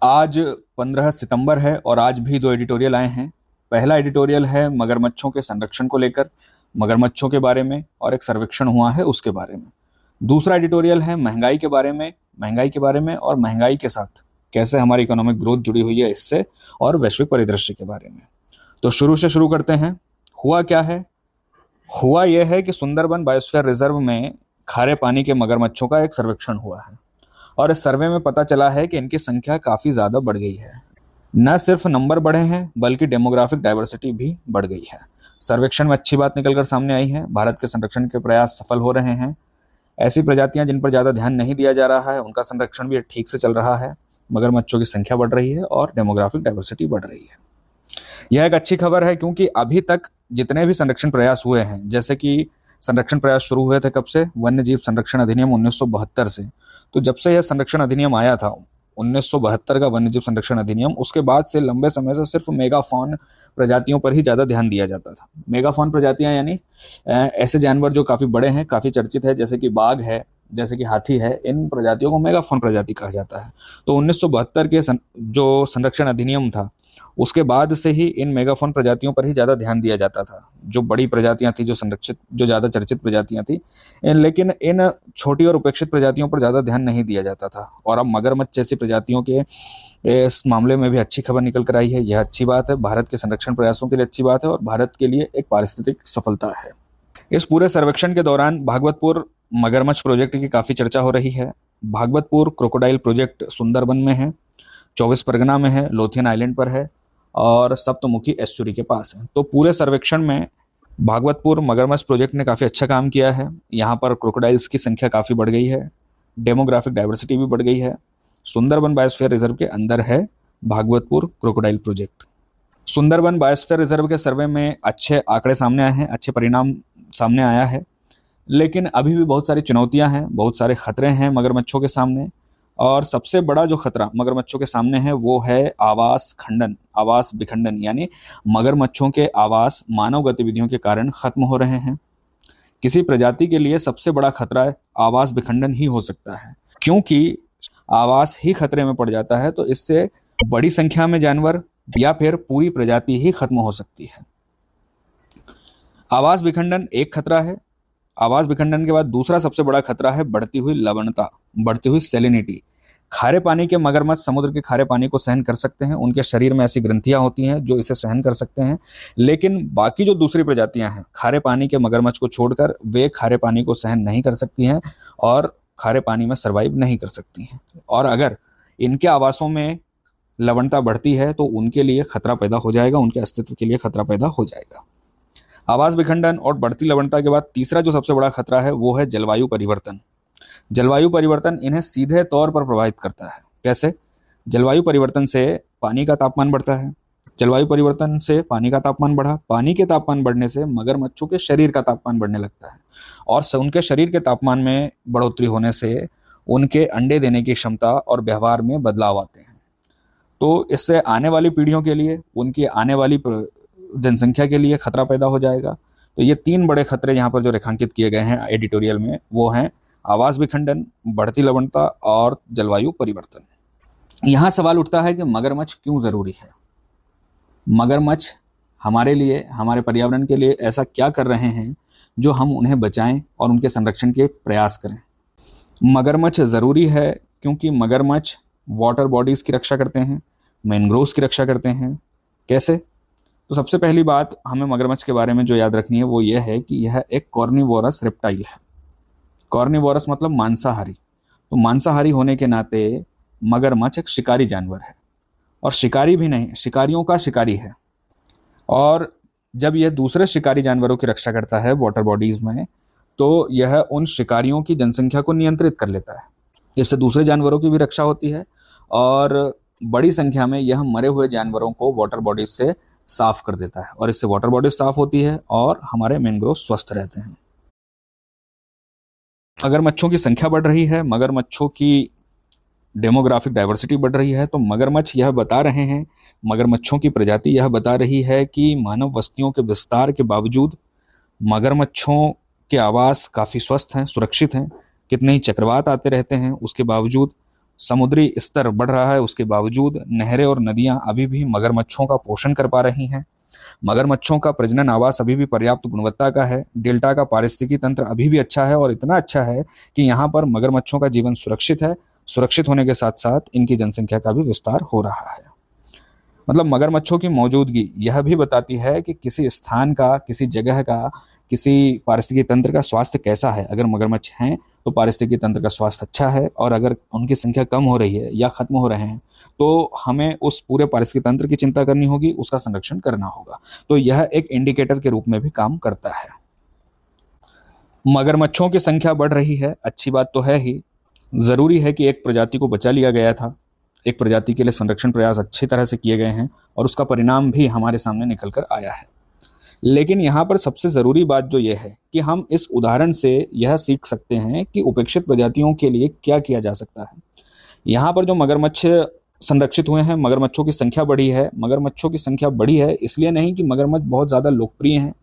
आज 15 सितंबर है और आज भी दो एडिटोरियल आए हैं। पहला एडिटोरियल है मगरमच्छों के संरक्षण को लेकर, मगरमच्छों के बारे में और एक सर्वेक्षण हुआ है उसके बारे में। दूसरा एडिटोरियल है महंगाई के बारे में, और महंगाई के साथ कैसे हमारी इकोनॉमिक ग्रोथ जुड़ी हुई है इससे, और वैश्विक परिदृश्य के बारे में। तो शुरू करते हैं। हुआ क्या है? हुआ यह है कि सुंदरबन बायोस्फीयर रिजर्व में खारे पानी के मगरमच्छों का एक सर्वेक्षण हुआ है और इस सर्वे में पता चला है कि इनकी संख्या काफ़ी ज़्यादा बढ़ गई है। न सिर्फ नंबर बढ़े हैं बल्कि डेमोग्राफिक डाइवर्सिटी भी बढ़ गई है। सर्वेक्षण में अच्छी बात निकलकर सामने आई है। भारत के संरक्षण के प्रयास सफल हो रहे हैं। ऐसी प्रजातियां जिन पर ज़्यादा ध्यान नहीं दिया जा रहा है उनका संरक्षण भी ठीक से चल रहा है। मगरमच्छों की संख्या बढ़ रही है और डेमोग्राफिक डाइवर्सिटी बढ़ रही है। यह एक अच्छी खबर है क्योंकि अभी तक जितने भी संरक्षण प्रयास हुए हैं, जैसे कि संरक्षण प्रयास शुरू हुए थे कब से? वन्य जीव संरक्षण अधिनियम 1972 से। तो जब से यह संरक्षण अधिनियम आया था 1972 का वन्य जीव संरक्षण अधिनियम, उसके बाद से लंबे समय से सिर्फ मेगाफॉन प्रजातियों पर ही ज़्यादा ध्यान दिया जाता था। मेगाफॉन प्रजातियां यानी ऐसे जानवर जो काफ़ी बड़े हैं, काफ़ी चर्चित है, जैसे कि बाघ है, जैसे कि हाथी है। इन प्रजातियों को मेगाफॉन प्रजाति कहा जाता है। तो 1972 के जो संरक्षण अधिनियम था उसके बाद से ही इन मेगाफोन प्रजातियों पर ही ज़्यादा ध्यान दिया जाता था। जो बड़ी प्रजातियां थी, जो संरक्षित, जो ज़्यादा चर्चित प्रजातियां थी, लेकिन इन छोटी और उपेक्षित प्रजातियों पर ज़्यादा ध्यान नहीं दिया जाता था। और अब मगरमच्छ जैसी प्रजातियों के इस मामले में भी अच्छी खबर निकल कर आई है। यह अच्छी बात है, भारत के संरक्षण प्रयासों के लिए अच्छी बात है और भारत के लिए एक पारिस्थितिक सफलता है। इस पूरे सर्वेक्षण के दौरान भागवतपुर मगरमच्छ प्रोजेक्ट की काफ़ी चर्चा हो रही है। भागवतपुर क्रोकोडाइल प्रोजेक्ट सुंदरबन में है, 24 परगना में है, लोथियन आइलैंड पर है और सप्तमुखी एस्चुरी के पास है। तो पूरे सर्वेक्षण में भागवतपुर मगरमच्छ प्रोजेक्ट ने काफ़ी अच्छा काम किया है। यहाँ पर क्रोकोडाइल्स की संख्या काफ़ी बढ़ गई है, डेमोग्राफिक डाइवर्सिटी भी बढ़ गई है। सुंदरबन बायोस्फीयर रिजर्व के अंदर है Bhagwatpur crocodile project. Sundarban biosphere reserve के सर्वे में अच्छे आंकड़े सामने आए हैं, अच्छे परिणाम सामने आया है, लेकिन अभी भी बहुत सारी चुनौतियां हैं, बहुत सारे खतरे हैं मगरमच्छों के सामने। और सबसे बड़ा जो खतरा मगरमच्छों के सामने है वो है आवास खंडन, आवास विखंडन, यानी मगरमच्छों के आवास मानव गतिविधियों के कारण खत्म हो रहे हैं। किसी प्रजाति के लिए सबसे बड़ा खतरा आवास विखंडन ही हो सकता है, क्योंकि आवास ही खतरे में पड़ जाता है तो इससे बड़ी संख्या में जानवर या फिर पूरी प्रजाति ही खत्म हो सकती है। आवास विखंडन एक खतरा है। आवास विखंडन के बाद दूसरा सबसे बड़ा खतरा है बढ़ती हुई लवणता, बढ़ती हुई सैलिनिटी। खारे पानी के मगरमच्छ समुद्र के खारे पानी को सहन कर सकते हैं, उनके शरीर में ऐसी ग्रंथियां होती हैं जो इसे सहन कर सकते हैं, लेकिन बाकी जो दूसरी प्रजातियां हैं खारे पानी के मगरमच्छ को छोड़कर, वे खारे पानी को सहन नहीं कर सकती हैं और खारे पानी में सर्वाइव नहीं कर सकती हैं। और अगर इनके आवासों में लवणता बढ़ती है तो उनके लिए खतरा पैदा हो जाएगा, उनके अस्तित्व के लिए खतरा पैदा हो जाएगा। आवास विखंडन और बढ़ती लवणता के बाद तीसरा जो सबसे बड़ा खतरा है वो है जलवायु परिवर्तन। जलवायु परिवर्तन इन्हें सीधे तौर पर प्रभावित करता है। कैसे? जलवायु परिवर्तन से पानी का तापमान बढ़ता है। जलवायु परिवर्तन से पानी का तापमान बढ़ा, पानी के तापमान बढ़ने से मगरमच्छों के शरीर का तापमान बढ़ने लगता है और उनके शरीर के तापमान में बढ़ोतरी होने से उनके अंडे देने की क्षमता और व्यवहार में बदलाव आते हैं। तो इससे आने वाली पीढ़ियों के लिए, उनकी आने वाली जनसंख्या के लिए खतरा पैदा हो जाएगा। तो ये तीन बड़े खतरे यहाँ पर जो रेखांकित किए गए हैं एडिटोरियल में, वो हैं आवास विखंडन, बढ़ती लवणता और जलवायु परिवर्तन। यहाँ सवाल उठता है कि मगरमच्छ क्यों जरूरी है? मगरमच्छ हमारे लिए, हमारे पर्यावरण के लिए ऐसा क्या कर रहे हैं जो हम उन्हें बचाएं और उनके संरक्षण के प्रयास करें? मगरमच्छ जरूरी है क्योंकि मगरमच्छ वाटर बॉडीज की रक्षा करते हैं, मैनग्रोव्स की रक्षा करते हैं। कैसे? तो सबसे पहली बात हमें मगरमच्छ के बारे में जो याद रखनी है वो ये है कि यह एक कॉर्निवोरस रेप्टाइल है। कॉर्निवोरस मतलब मांसाहारी। तो मांसाहारी होने के नाते मगरमच्छ एक शिकारी जानवर है, और शिकारी भी नहीं, शिकारियों का शिकारी है। और जब यह दूसरे शिकारी जानवरों की रक्षा करता है वाटर बॉडीज में, तो यह उन शिकारियों की जनसंख्या को नियंत्रित कर लेता है। इससे दूसरे जानवरों की भी रक्षा होती है और बड़ी संख्या में यह मरे हुए जानवरों को वाटर बॉडीज से साफ कर देता है, और इससे वाटर बॉडी साफ होती है और हमारे मैनग्रोव स्वस्थ रहते हैं। मगरमच्छों की संख्या बढ़ रही है, मगरमच्छों की डेमोग्राफिक डाइवर्सिटी बढ़ रही है, तो मगरमच्छ यह बता रहे हैं, मगरमच्छों की प्रजाति यह बता रही है कि मानव बस्तियों के विस्तार के बावजूद मगरमच्छों के आवास काफ़ी स्वस्थ हैं, सुरक्षित हैं। कितने ही चक्रवात आते रहते हैं, उसके बावजूद समुद्री स्तर बढ़ रहा है, उसके बावजूद नहरें और नदियां अभी भी मगरमच्छों का पोषण कर पा रही हैं। मगरमच्छों का प्रजनन आवास अभी भी पर्याप्त गुणवत्ता का है। डेल्टा का पारिस्थितिकी तंत्र अभी भी अच्छा है और इतना अच्छा है कि यहाँ पर मगरमच्छों का जीवन सुरक्षित है। सुरक्षित होने के साथ साथ इनकी जनसंख्या का भी विस्तार हो रहा है। मतलब मगरमच्छों की मौजूदगी यह भी बताती है कि किसी स्थान का, किसी जगह का, किसी पारिस्थितिकी तंत्र का स्वास्थ्य कैसा है। अगर मगरमच्छ हैं तो पारिस्थितिकी तंत्र का स्वास्थ्य अच्छा है, और अगर उनकी संख्या कम हो रही है या खत्म हो रहे हैं तो हमें उस पूरे पारिस्थितिकी तंत्र की चिंता करनी होगी, उसका संरक्षण करना होगा। तो यह एक इंडिकेटर के रूप में भी काम करता है। मगरमच्छों की संख्या बढ़ रही है, अच्छी बात तो है ही। जरूरी है कि एक प्रजाति को बचा लिया गया था, एक प्रजाति के लिए संरक्षण प्रयास अच्छी तरह से किए गए हैं और उसका परिणाम भी हमारे सामने निकल कर आया है। लेकिन यहाँ पर सबसे ज़रूरी बात जो ये है कि हम इस उदाहरण से यह सीख सकते हैं कि उपेक्षित प्रजातियों के लिए क्या किया जा सकता है। यहाँ पर जो मगरमच्छ संरक्षित हुए हैं, मगरमच्छों की संख्या बढ़ी है। मगरमच्छों की संख्या बढ़ी है इसलिए नहीं कि मगरमच्छ बहुत ज़्यादा लोकप्रिय हैं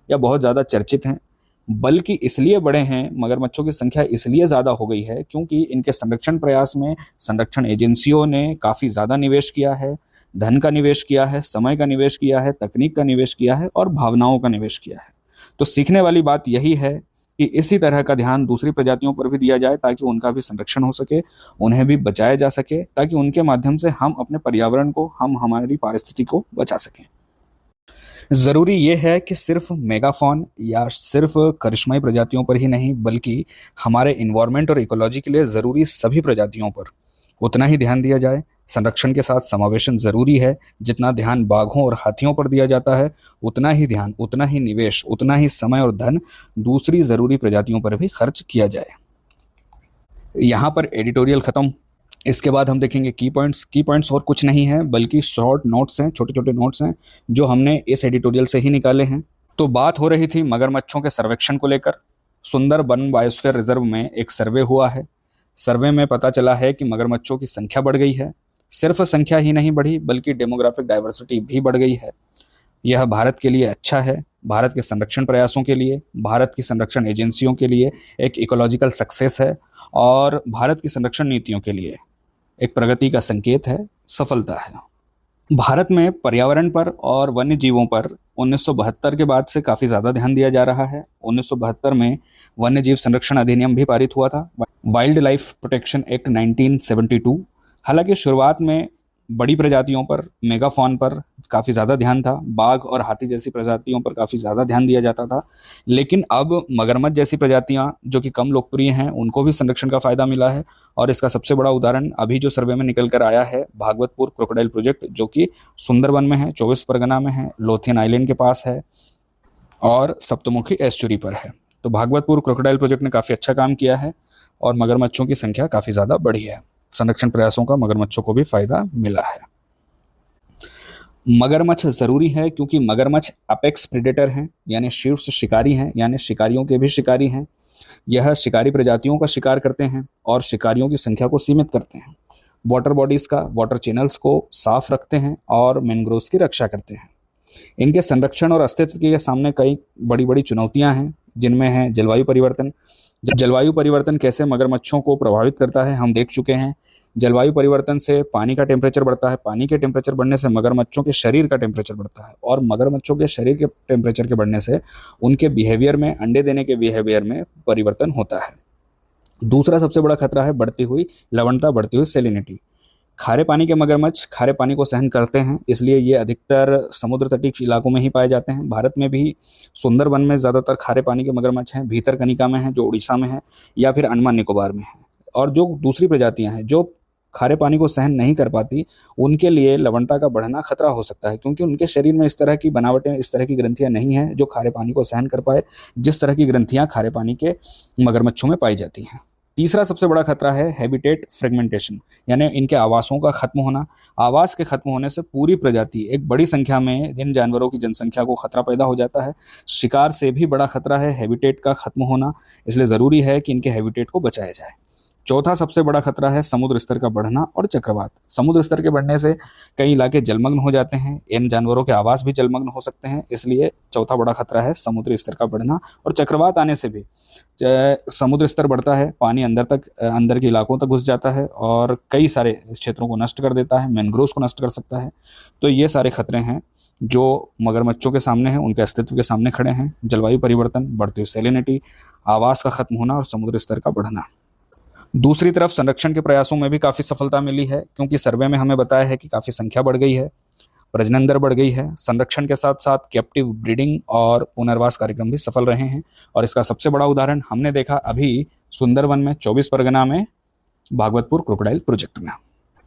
या बहुत ज़्यादा चर्चित हैं, बल्कि इसलिए बढ़े हैं, मगरमच्छों की संख्या इसलिए ज़्यादा हो गई है क्योंकि इनके संरक्षण प्रयास में संरक्षण एजेंसियों ने काफ़ी ज़्यादा निवेश किया है, धन का निवेश किया है, समय का निवेश किया है, तकनीक का निवेश किया है और भावनाओं का निवेश किया है। तो सीखने वाली बात यही है कि इसी तरह का ध्यान दूसरी प्रजातियों पर भी दिया जाए ताकि उनका भी संरक्षण हो सके, उन्हें भी बचाया जा सके, ताकि उनके माध्यम से हम अपने पर्यावरण को, हम हमारी पारिस्थिति को बचा सकें। ज़रूरी ये है कि सिर्फ मेगाफॉन या सिर्फ करिश्माई प्रजातियों पर ही नहीं, बल्कि हमारे इन्वायरमेंट और इकोलॉजी के लिए ज़रूरी सभी प्रजातियों पर उतना ही ध्यान दिया जाए। संरक्षण के साथ समावेशन ज़रूरी है। जितना ध्यान बाघों और हाथियों पर दिया जाता है, उतना ही ध्यान, उतना ही निवेश, उतना ही समय और धन दूसरी ज़रूरी प्रजातियों पर भी खर्च किया जाए। यहाँ पर एडिटोरियल ख़त्म। इसके बाद हम देखेंगे की पॉइंट्स। की पॉइंट्स और कुछ नहीं है बल्कि शॉर्ट नोट्स हैं, छोटे छोटे नोट्स हैं जो हमने इस एडिटोरियल से ही निकाले हैं। तो बात हो रही थी मगरमच्छों के सर्वेक्षण को लेकर। सुंदरबन बायोस्फीयर रिजर्व में एक सर्वे हुआ है। सर्वे में पता चला है कि मगरमच्छों की संख्या बढ़ गई है। सिर्फ संख्या ही नहीं बढ़ी बल्कि डेमोग्राफिक डाइवर्सिटी भी बढ़ गई है। यह भारत के लिए अच्छा है, भारत के संरक्षण प्रयासों के लिए, भारत की संरक्षण एजेंसियों के लिए एक इकोलॉजिकल सक्सेस है और भारत की संरक्षण नीतियों के लिए एक प्रगति का संकेत है, सफलता है। भारत में पर्यावरण पर और वन्य जीवों पर 1972 के बाद से काफ़ी ज़्यादा ध्यान दिया जा रहा है। 1972 में वन्य जीव संरक्षण अधिनियम भी पारित हुआ था, वाइल्ड लाइफ प्रोटेक्शन एक्ट 1972। हालांकि शुरुआत में बड़ी प्रजातियों पर, मेगाफॉन पर काफ़ी ज़्यादा ध्यान था, बाघ और हाथी जैसी प्रजातियों पर काफ़ी ज़्यादा ध्यान दिया जाता था। लेकिन अब मगरमच्छ जैसी प्रजातियां जो कि कम लोकप्रिय हैं, उनको भी संरक्षण का फ़ायदा मिला है। और इसका सबसे बड़ा उदाहरण अभी जो सर्वे में निकल कर आया है, भागवतपुर क्रोकोडाइल प्रोजेक्ट, जो कि सुंदरबन में है, 24 परगना में है, लोथियन आइलैंड के पास है और सप्तमुखी एस्चुरी पर है। तो भागवतपुर क्रोकोडाइल प्रोजेक्ट ने काफ़ी अच्छा काम किया है और मगरमच्छों की संख्या काफ़ी ज़्यादा बढ़ी है। संरक्षण प्रयासों का मगरमच्छों को भी फायदा मिला है। मगरमच्छ जरूरी है क्योंकि मगरमच्छ अपेक्स प्रेडेटर हैं, यानी शीर्ष शिकारी हैं, यानी शिकारियों के भी शिकारी हैं। यह शिकारी प्रजातियों का शिकार करते हैं और शिकारियों की संख्या को सीमित करते हैं। वाटर बॉडीज का, वाटर चैनल्स को साफ रखते हैं और मैंग्रोव्स की रक्षा करते हैं। इनके संरक्षण और अस्तित्व के सामने कई बड़ी बड़ी चुनौतियां हैं, जिनमें है जलवायु परिवर्तन। जब जलवायु परिवर्तन कैसे मगरमच्छों को प्रभावित करता है हम देख चुके हैं। जलवायु परिवर्तन से पानी का टेम्परेचर बढ़ता है, पानी के टेम्परेचर बढ़ने से मगरमच्छों के शरीर का टेम्परेचर बढ़ता है और मगरमच्छों के शरीर के टेम्परेचर के बढ़ने से उनके बिहेवियर में, अंडे देने के बिहेवियर में परिवर्तन होता है। दूसरा सबसे बड़ा खतरा है बढ़ती हुई लवणता, बढ़ती हुई सेलिनिटी। खारे पानी के मगरमच्छ खारे पानी को सहन करते हैं, इसलिए ये अधिकतर समुद्र तटीय इलाकों में ही पाए जाते हैं। भारत में भी सुंदरबन में ज़्यादातर खारे पानी के मगरमच्छ हैं, भीतरकनिका में हैं जो उड़ीसा में है, या फिर अंडमान निकोबार में है। और जो दूसरी प्रजातियां हैं जो खारे पानी को सहन नहीं कर पाती, उनके लिए लवणता का बढ़ना खतरा हो सकता है, क्योंकि उनके शरीर में इस तरह की बनावटें, इस तरह की ग्रंथियां नहीं हैं जो खारे पानी को सहन कर पाए, जिस तरह की ग्रंथियां खारे पानी के मगरमच्छों में पाई जाती हैं। तीसरा सबसे बड़ा खतरा है हैबिटेट फ्रेगमेंटेशन, यानी इनके आवासों का खत्म होना। आवास के खत्म होने से पूरी प्रजाति, एक बड़ी संख्या में इन जानवरों की जनसंख्या को खतरा पैदा हो जाता है। शिकार से भी बड़ा खतरा है हैबिटेट का खत्म होना, इसलिए ज़रूरी है कि इनके हैबिटेट को बचाया जाए। चौथा सबसे बड़ा खतरा है समुद्र स्तर का बढ़ना और चक्रवात। समुद्र स्तर के बढ़ने से कई इलाके जलमग्न हो जाते हैं, इन जानवरों के आवास भी जलमग्न हो सकते हैं, इसलिए चौथा बड़ा खतरा है समुद्र स्तर का बढ़ना। और चक्रवात आने से भी समुद्र स्तर बढ़ता है, पानी अंदर के इलाकों तक घुस जाता है और कई सारे क्षेत्रों को नष्ट कर देता है, मैंग्रोव्स को नष्ट कर सकता है। तो ये सारे खतरे हैं जो मगरमच्छों के सामने हैं, उनके अस्तित्व के सामने खड़े हैं। जलवायु परिवर्तन, बढ़ती हुई सैलिनिटी, आवास का खत्म होना और समुद्र स्तर का बढ़ना। दूसरी तरफ संरक्षण के प्रयासों में भी काफ़ी सफलता मिली है, क्योंकि सर्वे में हमें बताया है कि काफ़ी संख्या बढ़ गई है, प्रजनन दर बढ़ गई है। संरक्षण के साथ साथ कैप्टिव ब्रीडिंग और पुनर्वास कार्यक्रम भी सफल रहे हैं। और इसका सबसे बड़ा उदाहरण हमने देखा अभी सुंदरवन में 24 परगना में भागवतपुर क्रोकोडाइल प्रोजेक्ट में।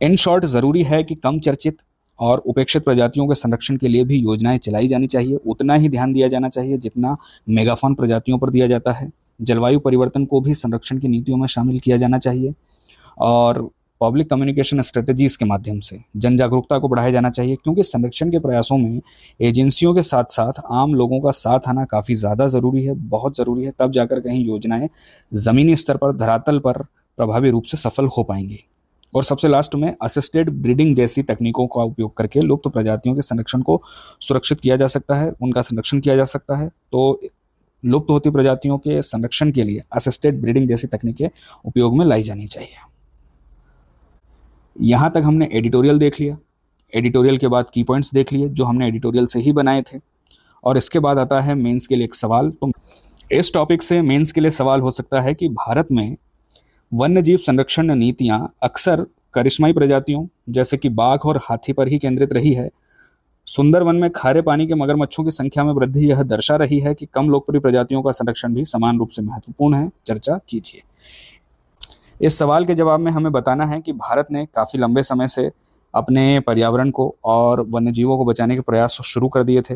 इन शॉर्ट, ज़रूरी है कि कम चर्चित और उपेक्षित प्रजातियों के संरक्षण के लिए भी योजनाएं चलाई जानी चाहिए। उतना ही ध्यान दिया जाना चाहिए जितना मेगाफॉन प्रजातियों पर दिया जाता है। जलवायु परिवर्तन को भी संरक्षण की नीतियों में शामिल किया जाना चाहिए और पब्लिक कम्युनिकेशन स्ट्रेटजीज के माध्यम से जन जागरूकता को बढ़ाया जाना चाहिए, क्योंकि संरक्षण के प्रयासों में एजेंसियों के साथ साथ आम लोगों का साथ आना काफ़ी ज़्यादा ज़रूरी है, बहुत ज़रूरी है। तब जाकर कहीं योजनाएं ज़मीनी स्तर पर, धरातल पर प्रभावी रूप से सफल हो पाएंगी। और सबसे लास्ट में असिस्टेड ब्रीडिंग जैसी तकनीकों का उपयोग करके लुप्त प्रजातियों के संरक्षण को सुरक्षित किया जा सकता है, उनका संरक्षण किया जा सकता है। तो लुप्त होती प्रजातियों के संरक्षण के लिए असिस्टेड ब्रीडिंग जैसी तकनीकें उपयोग में लाई जानी चाहिए। यहाँ तक हमने एडिटोरियल देख लिया। एडिटोरियल के बाद की पॉइंट्स देख लिए जो हमने एडिटोरियल से ही बनाए थे। और इसके बाद आता है मेंस के लिए एक सवाल। तो इस टॉपिक से मेंस के लिए सवाल हो सकता है कि भारत में वन्य जीव संरक्षण नीतियां अक्सर करिश्माई प्रजातियों जैसे कि बाघ और हाथी पर ही केंद्रित रही है। सुंदरवन में खारे पानी के मगरमच्छों की संख्या में वृद्धि यह दर्शा रही है कि कम लोकप्रिय प्रजातियों का संरक्षण भी समान रूप से महत्वपूर्ण है। चर्चा कीजिए। इस सवाल के जवाब में हमें बताना है कि भारत ने काफ़ी लंबे समय से अपने पर्यावरण को और वन्यजीवों को बचाने के प्रयास शुरू कर दिए थे।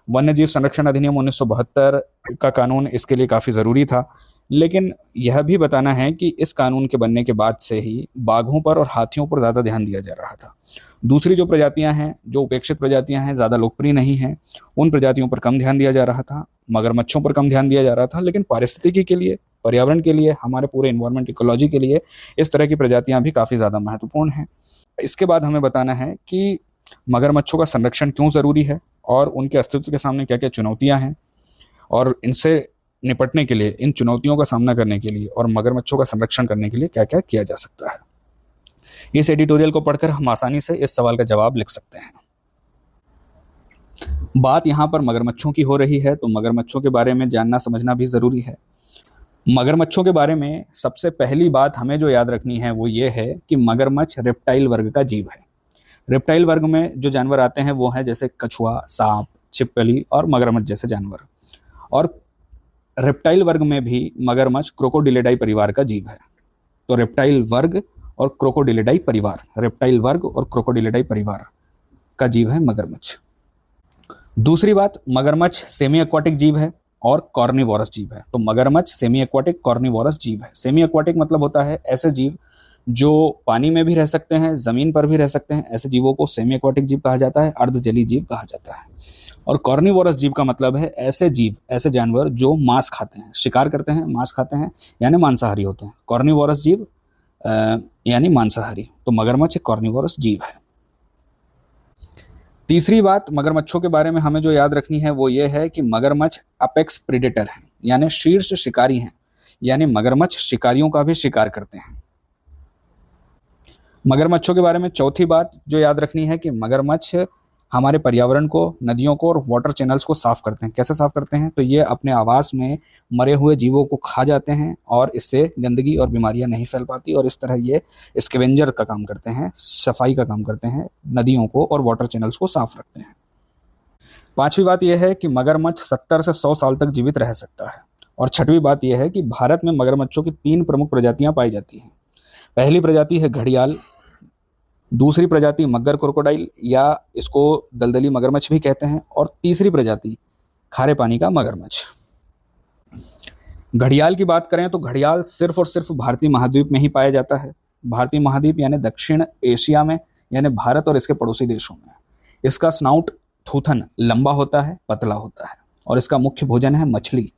वन्यजीव संरक्षण अधिनियम 1972 का कानून इसके लिए काफ़ी ज़रूरी था, लेकिन यह भी बताना है कि इस कानून के बनने के बाद से ही बाघों पर और हाथियों पर ज़्यादा ध्यान दिया जा रहा था। दूसरी जो प्रजातियां हैं, जो उपेक्षित प्रजातियां हैं, ज़्यादा लोकप्रिय नहीं हैं, उन प्रजातियों पर कम ध्यान दिया जा रहा था। मगरमच्छों पर कम ध्यान दिया जा रहा था, लेकिन पारिस्थितिकी के लिए, पर्यावरण के लिए, हमारे पूरे इन्वायरमेंट इकोलॉजी के लिए इस तरह की प्रजातियां भी काफ़ी ज़्यादा महत्वपूर्ण हैं। इसके बाद हमें बताना है कि मगरमच्छों का संरक्षण क्यों ज़रूरी है और उनके अस्तित्व के सामने क्या क्या चुनौतियाँ हैं, और इनसे निपटने के लिए, इन चुनौतियों का सामना करने के लिए और मगरमच्छों का संरक्षण करने के लिए क्या क्या किया जा सकता है। इस एडिटोरियल को पढ़कर हम आसानी से इस सवाल का जवाब लिख सकते हैं। बात यहाँ पर मगरमच्छों की हो रही है, तो मगरमच्छों के बारे में जानना समझना भी ज़रूरी है। मगरमच्छों के बारे में सबसे पहली बात हमें जो याद रखनी है वो ये है कि मगरमच्छ रेप्टाइल वर्ग का जीव है। रेप्टाइल वर्ग में जो जानवर आते हैं वो हैं जैसे कछुआ, सांप, छिपकली और मगरमच्छ जैसे जानवर। और रेप्टाइल वर्ग में भी मगरमच्छ क्रोकोडिलिडाई परिवार का जीव है। तो रेप्टाइल वर्ग और क्रोकोडिलिडाई परिवार, रेप्टाइल वर्ग और क्रोकोडिलिडाई परिवार का जीव है मगरमच्छ। दूसरी बात, मगरमच्छ सेमी एक्वाटिक जीव है और कॉर्निवोरस जीव है। तो मगरमच्छ सेमी एक्वाटिक, कॉर्निवोरस जीव है। सेमी एक्वाटिक मतलब होता है ऐसे जीव जो पानी में भी रह सकते हैं, जमीन पर भी रह सकते हैं। ऐसे जीवों को सेमी एक्वाटिक जीव कहा जाता है, अर्धजलीय जीव कहा जाता है। और कॉर्निवोरस जीव का मतलब है ऐसे जीव, ऐसे जानवर जो मांस खाते हैं, शिकार करते हैं, मांस खाते हैं, यानी मांसाहारी होते हैं। कॉर्निवोरस जीव यानी मांसाहारी। तो मगरमच्छ एक कॉर्निवोरस जीव है। तीसरी बात मगरमच्छों के बारे में हमें जो याद रखनी है वो ये है कि मगरमच्छ अपेक्स प्रेडेटर हैं, यानी शीर्ष शिकारी हैं, यानी मगरमच्छ शिकारियों का भी शिकार करते हैं। मगरमच्छों के बारे में चौथी बात जो याद रखनी है कि मगरमच्छ हमारे पर्यावरण को, नदियों को और वाटर चैनल्स को साफ करते हैं। कैसे साफ करते हैं? तो ये अपने आवास में मरे हुए जीवों को खा जाते हैं और इससे गंदगी और बीमारियां नहीं फैल पाती, और इस तरह ये स्कैवेंजर का काम करते हैं, सफाई का काम करते हैं, नदियों को और वाटर चैनल्स को साफ रखते हैं। पांचवी बात यह है कि मगरमच्छ 70 से 100 साल तक जीवित रह सकता है। और छठवीं बात यह है कि भारत में मगरमच्छों की 3 प्रमुख प्रजातियां पाई जाती हैं। पहली प्रजाति है घड़ियाल, दूसरी प्रजाति मग्गर क्रोकोडाइल या इसको दलदली मगरमच्छ भी कहते हैं, और तीसरी प्रजाति खारे पानी का मगरमच्छ। घड़ियाल की बात करें तो घड़ियाल सिर्फ और सिर्फ भारतीय महाद्वीप में ही पाया जाता है। भारतीय महाद्वीप यानी दक्षिण एशिया में, यानी भारत और इसके पड़ोसी देशों में। इसका स्नाउट थूथन लंबा होता है, पतला होता है, और इसका मुख्य भोजन है मछली।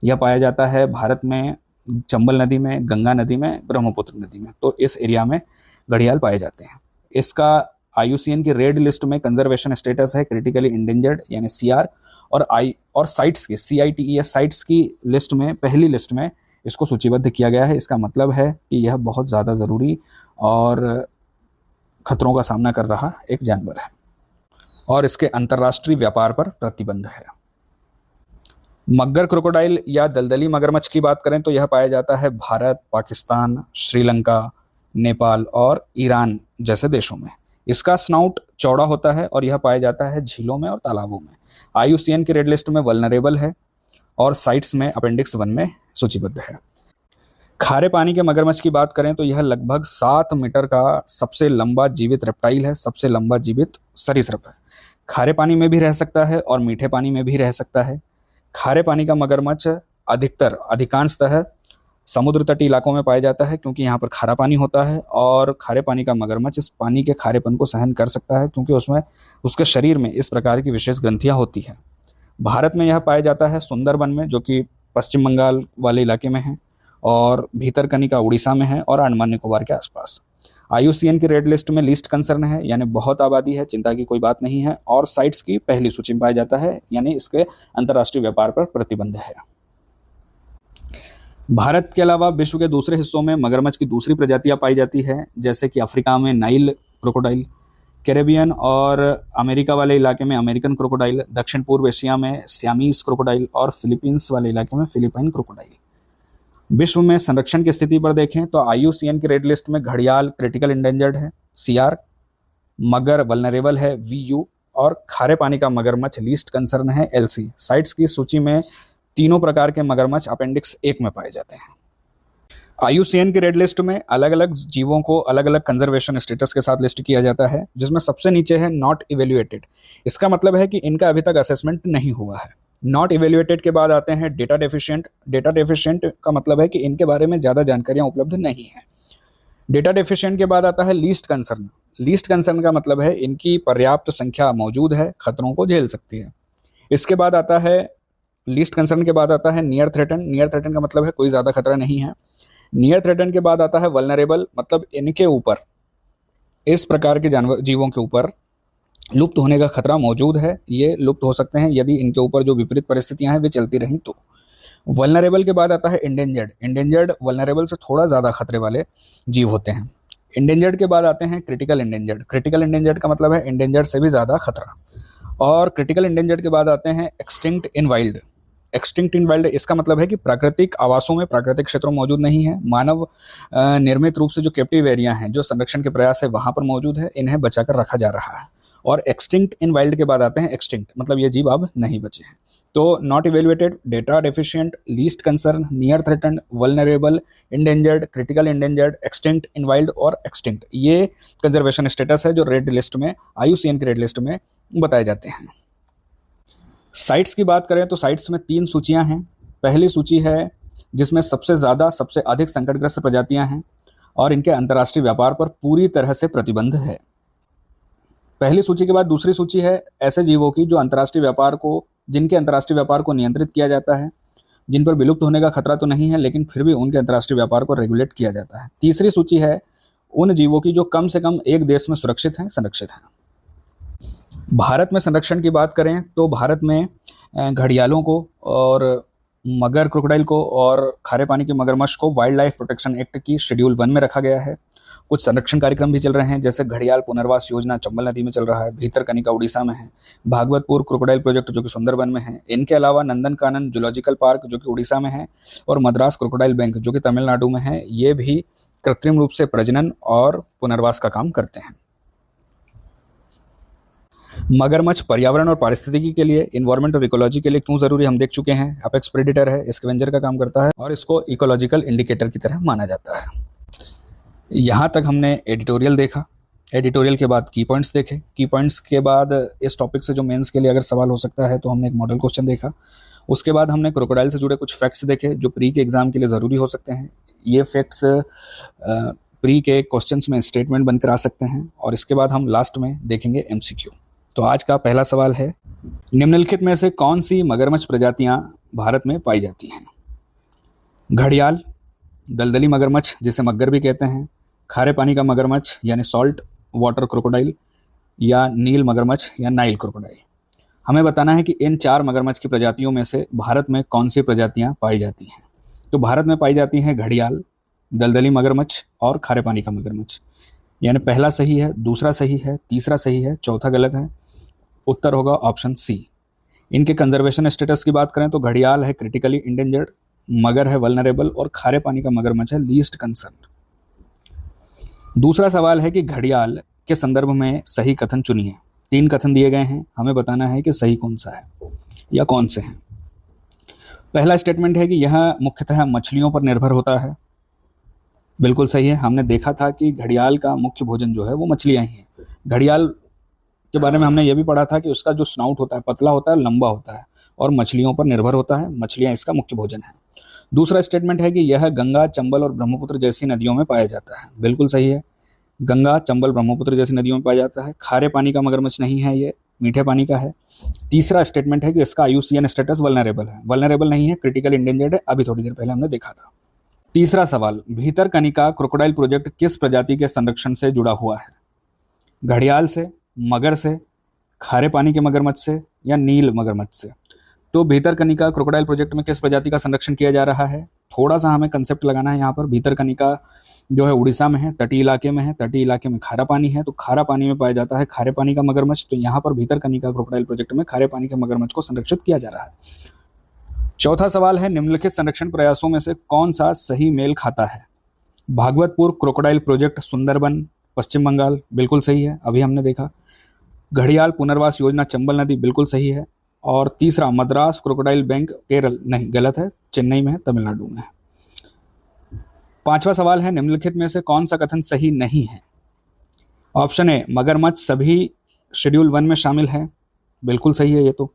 यह पाया जाता है भारत में चंबल नदी में, गंगा नदी में, ब्रह्मपुत्र नदी में, तो इस एरिया में घड़ियाल पाए जाते हैं। इसका IUCN की रेड लिस्ट में कंजर्वेशन स्टेटस है क्रिटिकली इंडेंजर्ड यानी CR, और साइट्स की CITES साइट्स की लिस्ट में, पहली लिस्ट में इसको सूचीबद्ध किया गया है। इसका मतलब है कि यह बहुत ज़्यादा ज़रूरी और खतरों का सामना कर रहा एक जानवर है और इसके अंतर्राष्ट्रीय व्यापार पर प्रतिबंध है। मगर क्रोकोडाइल या दलदली मगरमच्छ की बात करें तो यह पाया जाता है भारत, पाकिस्तान, श्रीलंका, नेपाल और ईरान जैसे देशों में। इसका स्नाउट चौड़ा होता है और यह पाया जाता है झीलों में और तालाबों में। IUCN की रेड लिस्ट में वल्नरेबल है और साइट्स में अपेंडिक्स 1 में सूचीबद्ध है। खारे पानी के मगरमच्छ की बात करें तो यह लगभग 7 मीटर का सबसे लंबा जीवित रेप्टाइल है, सबसे लंबा जीवित सरीसृप है। खारे पानी में भी रह सकता है और मीठे पानी में भी रह सकता है। खारे पानी का मगरमच्छ अधिकांशतः समुद्र तटीय इलाकों में पाया जाता है क्योंकि यहाँ पर खारा पानी होता है और खारे पानी का मगरमच्छ इस पानी के खारेपन को सहन कर सकता है क्योंकि उसमें उसके शरीर में इस प्रकार की विशेष ग्रंथियाँ होती हैं। भारत में यह पाया जाता है सुंदरबन में, जो कि पश्चिम बंगाल वाले इलाके में है, और भीतरकनिका उड़ीसा में है और अंडमान निकोबार के आसपास। IUCN की रेड लिस्ट में लीस्ट कंसर्न है यानी बहुत आबादी है, चिंता की कोई बात नहीं है, और साइट्स की पहली सूची में पाया जाता है यानी इसके अंतर्राष्ट्रीय व्यापार पर प्रतिबंध है। भारत के अलावा विश्व के दूसरे हिस्सों में मगरमच्छ की दूसरी प्रजातियां पाई जाती है, जैसे कि अफ्रीका में नाइल क्रोकोडाइल, कैरेबियन और अमेरिका वाले इलाके में अमेरिकन क्रोकोडाइल, दक्षिण पूर्व एशिया में सियामीज क्रोकोडाइल और फिलीपींस वाले इलाके में फिलीपाइन क्रोकोडाइल। विश्व में संरक्षण की स्थिति पर देखें तो IUCN की रेड लिस्ट में घड़ियाल क्रिटिकल इंडेंजर्ड है CR, मगर वल्नरेबल है VU, और खारे पानी का मगरमच्छ लीस्ट कंसर्न है LC। साइट्स की सूची में तीनों प्रकार के मगरमच्छ अपेंडिक्स 1 में पाए जाते हैं। IUCN की रेड लिस्ट में अलग अलग जीवों को अलग अलग कंजर्वेशन स्टेटस के साथ लिस्ट किया जाता है, जिसमें सबसे नीचे है नॉट इवेल्युएटेड। इसका मतलब है कि इनका अभी तक असेसमेंट नहीं हुआ है। नॉट इवेल्युएटेड के बाद आते हैं डेटा डेफिशिएंट। डेटा डेफिशिएंट का मतलब है कि इनके बारे में ज़्यादा जानकारियाँ उपलब्ध नहीं है। डेटा डेफिशिएंट के बाद आता है लीस्ट कंसर्न। लीस्ट कंसर्न का मतलब है इनकी पर्याप्त संख्या मौजूद है, खतरों को झेल सकती है। इसके बाद आता है लीस्ट कंसर्न के बाद आता है नियर थ्रेटन। नियर थ्रेटन का मतलब है कोई ज़्यादा खतरा नहीं है। नियर थ्रेटन के बाद आता है वल्नरेबल, मतलब इनके ऊपर, इस प्रकार के जीवों के ऊपर लुप्त होने का खतरा मौजूद है। ये लुप्त हो सकते हैं यदि इनके ऊपर जो विपरीत परिस्थितियां हैं वे चलती रहीं तो। वल्नरेबल के बाद आता है इंडेंजर्ड। इंडेंजर्ड वल्नरेबल से थोड़ा ज़्यादा खतरे वाले जीव होते हैं। इंडेंजर्ड के बाद आते हैं क्रिटिकल इंडेंजर्ड। क्रिटिकल इंडेंजर्ड का मतलब है इंडेंजर्ड से भी ज़्यादा खतरा। और क्रिटिकल इंडेंजर्ड के बाद आते हैं एक्सटिंक्ट इन वाइल्ड। एक्सटिंक्ट इन वाइल्ड इसका मतलब है कि प्राकृतिक आवासों में, प्राकृतिक क्षेत्रों में मौजूद नहीं है। मानव निर्मित रूप से जो कैप्टिव एरिया हैं, जो संरक्षण के प्रयास है, वहाँ पर मौजूद है। इन्हें बचाकर रखा जा रहा है। और एक्सटिंक्ट इन वाइल्ड के बाद आते हैं एक्सटिंक्ट, मतलब ये जीव अब नहीं बचे हैं। तो not evaluated, data deficient, least concern, near threatened, vulnerable, endangered, critical endangered, extinct in wild और एक्सटिंक्ट, ये कंजर्वेशन स्टेटस है जो रेड लिस्ट में, IUCN की रेड लिस्ट में बताए जाते हैं। साइट्स की बात करें तो साइट्स में 3 सूचियां हैं। पहली सूची है जिसमें सबसे ज़्यादा, सबसे अधिक संकटग्रस्त प्रजातियां हैं और इनके अंतर्राष्ट्रीय व्यापार पर पूरी तरह से प्रतिबंध है। पहली सूची के बाद दूसरी सूची है ऐसे जीवों की जो अंतर्राष्ट्रीय व्यापार को, जिनके अंतर्राष्ट्रीय व्यापार को नियंत्रित किया जाता है, जिन पर विलुप्त होने का खतरा तो नहीं है लेकिन फिर भी उनके अंतर्राष्ट्रीय व्यापार को रेगुलेट किया जाता है। तीसरी सूची है उन जीवों की जो कम से कम एक देश में सुरक्षित हैं, संरक्षित हैं। भारत में संरक्षण की बात करें तो भारत में घड़ियालों को और मगर क्रोकोडाइल को और खारे पानी के मगरमच्छ को वाइल्ड लाइफ प्रोटेक्शन एक्ट की शेड्यूल 1 में रखा गया है। कुछ संरक्षण कार्यक्रम भी चल रहे हैं, जैसे घड़ियाल पुनर्वास योजना चंबल नदी में चल रहा है, भीतरकनिका उड़ीसा में है, भागवतपुर क्रोकोडाइल प्रोजेक्ट जो कि सुंदरबन में है। इनके अलावा नंदनकानन जूलॉजिकल पार्क जो कि उड़ीसा में है और मद्रास क्रोकोडाइल बैंक जो कि तमिलनाडु में है, ये भी कृत्रिम रूप से प्रजनन और पुनर्वास का काम करते हैं। मगरमच्छ पर्यावरण और पारिस्थितिकी के लिए, इन्वायरमेंट और इकोलॉजी के लिए क्यों जरूरी हम देख चुके हैं। अपेक्स प्रेडेटर है, स्कैवेंजर का काम करता है और इसको इकोलॉजिकल इंडिकेटर की तरह माना जाता है। यहाँ तक हमने एडिटोरियल देखा। एडिटोरियल के बाद की पॉइंट्स देखे। की पॉइंट्स के बाद इस टॉपिक से जो मेंस के लिए अगर सवाल हो सकता है तो हमने एक मॉडल क्वेश्चन देखा। उसके बाद हमने क्रोकोडाइल से जुड़े कुछ फैक्ट्स देखे जो प्री के एग्जाम के लिए ज़रूरी हो सकते हैं। ये फैक्ट्स प्री के क्वेश्चंस में स्टेटमेंट बनकर आ सकते हैं। और इसके बाद हम लास्ट में देखेंगे MCQ। तो आज का पहला सवाल है, निम्नलिखित में से कौन सी मगरमच्छ प्रजातियां भारत में पाई जाती हैं। घड़ियाल, दलदली मगरमच्छ जिसे मग्गर भी कहते हैं, खारे पानी का मगरमच्छ यानी सॉल्ट वाटर क्रोकोडाइल, या नील मगरमच्छ या नाइल क्रोकोडाइल। हमें बताना है कि इन 4 मगरमच्छ की प्रजातियों में से भारत में कौन सी प्रजातियां पाई जाती हैं। तो भारत में पाई जाती हैं घड़ियाल, दलदली मगरमच्छ और खारे पानी का मगरमच्छ। यानी पहला सही है, दूसरा सही है, तीसरा सही है, चौथा गलत है। उत्तर होगा ऑप्शन सी। इनके कंजर्वेशन स्टेटस की बात करें तो घड़ियाल है क्रिटिकली इंडेंजर्ड, मगर है वल्नरेबल और खारे पानी का मगरमच्छ है लीस्ट कंसर्न। दूसरा सवाल है कि घड़ियाल के संदर्भ में सही कथन चुनिए। 3 कथन दिए गए हैं, हमें बताना है कि सही कौन सा है या कौन से हैं। पहला स्टेटमेंट है कि यह मुख्यतः मछलियों पर निर्भर होता है। बिल्कुल सही है। हमने देखा था कि घड़ियाल का मुख्य भोजन जो है वो मछलियां ही हैं। घड़ियाल के बारे में हमने ये भी पढ़ा था कि उसका जो स्नाउट होता है पतला होता है, लंबा होता है और मछलियों पर निर्भर होता है। मछलियां इसका मुख्य भोजन है। दूसरा स्टेटमेंट है कि यह गंगा, चंबल और ब्रह्मपुत्र जैसी नदियों में पाया जाता है। बिल्कुल सही है। गंगा, चंबल, ब्रह्मपुत्र जैसी नदियों में पाया जाता है। खारे पानी का मगरमच्छ नहीं है, ये मीठे पानी का है। तीसरा स्टेटमेंट है कि इसका IUCN स्टेटस वल्नरेबल है। वल्नरेबल नहीं है, क्रिटिकल इंडेंजर्ड है, अभी थोड़ी देर पहले हमने देखा था। तीसरा सवाल, भीतरकनिका क्रोकोडाइल प्रोजेक्ट किस प्रजाति के संरक्षण से जुड़ा हुआ है? घड़ियाल से, मगर से, खारे पानी के मगरमच्छ से या नील मगरमच्छ से? तो भीतरकनिका क्रोकोडाइल प्रोजेक्ट में किस प्रजाति का संरक्षण किया जा रहा है? थोड़ा सा हमें कंसेप्ट लगाना है यहाँ पर। भीतरकनिका जो है उड़ीसा में है, तटीय इलाके में है। तटीय इलाके में खारा पानी है, तो खारा पानी में पाया जाता है खारे पानी का मगरमच्छ। तो यहाँ पर भीतरकनिका क्रोकोडाइल प्रोजेक्ट में खारे पानी के मगरमच्छ को संरक्षित किया जा रहा है। चौथा सवाल है, निम्नलिखित संरक्षण प्रयासों में से कौन सा सही मेल खाता है? भागवतपुर क्रोकोडाइल प्रोजेक्ट सुंदरबन, पश्चिम बंगाल, बिल्कुल सही है, अभी हमने देखा। घड़ियाल पुनर्वास योजना चंबल नदी, बिल्कुल सही है। और तीसरा, मद्रास क्रोकोडाइल बैंक केरल, नहीं, गलत है, चेन्नई में है, तमिलनाडु में है। पांचवा सवाल है, निम्नलिखित में से कौन सा कथन सही नहीं है? ऑप्शन ए, मगरमच्छ सभी शेड्यूल 1 में शामिल है, बिल्कुल सही है ये तो।